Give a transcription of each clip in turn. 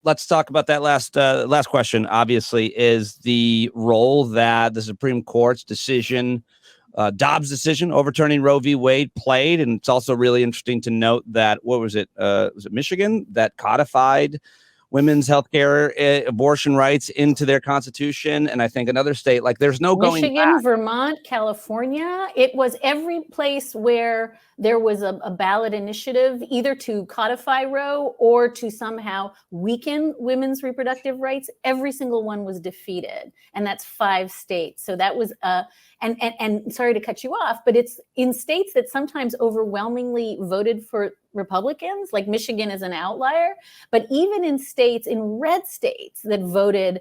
let's talk about that last question, obviously, is the role that the Supreme Court's decision, Dobbs' decision overturning Roe v. Wade played. And it's also really interesting to note that, was it Michigan that codified women's healthcare, abortion rights into their constitution? And I think another state, like there's no going Michigan, back. Vermont, California. It was every place where there was a ballot initiative either to codify Roe or to somehow weaken women's reproductive rights. Every single one was defeated. And that's 5 states. So that was and sorry to cut you off, but it's in states that sometimes overwhelmingly voted for Republicans, like Michigan is an outlier, but even in states, in red states that voted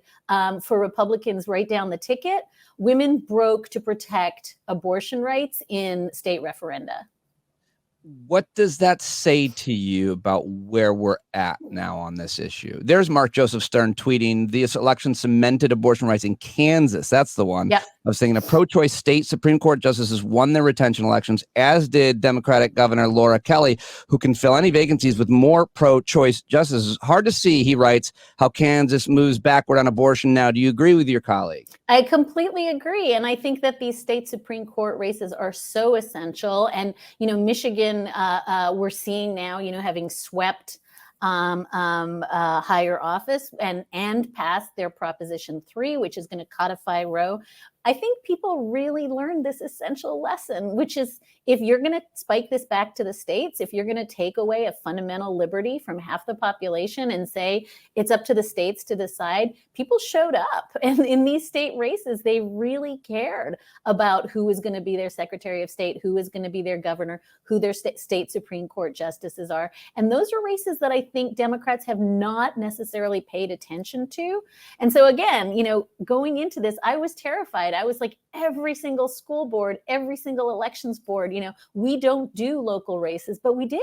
for Republicans right down the ticket, women broke to protect abortion rights in state referenda. What does that say to you about where we're at now on this issue? There's Mark Joseph Stern tweeting, this election cemented abortion rights in Kansas. That's the one. Yep. I was thinking a pro-choice state Supreme Court justices won their retention elections, as did Democratic Governor Laura Kelly, who can fill any vacancies with more pro-choice justices. Hard to see, he writes, how Kansas moves backward on abortion now. Do you agree with your colleague? I completely agree. And I think that these state Supreme Court races are so essential. And, Michigan, we're seeing now, having swept higher office and passed their Proposition 3, which is going to codify Roe. I think people really learned this essential lesson, which is if you're going to spike this back to the states, if you're going to take away a fundamental liberty from half the population and say it's up to the states to decide, people showed up. And in these state races, they really cared about who was going to be their Secretary of State, who was going to be their governor, who their state Supreme Court justices are. And those are races that I think Democrats have not necessarily paid attention to. And so again, going into this, I was terrified. I was like, every single school board, every single elections board, we don't do local races, but we did.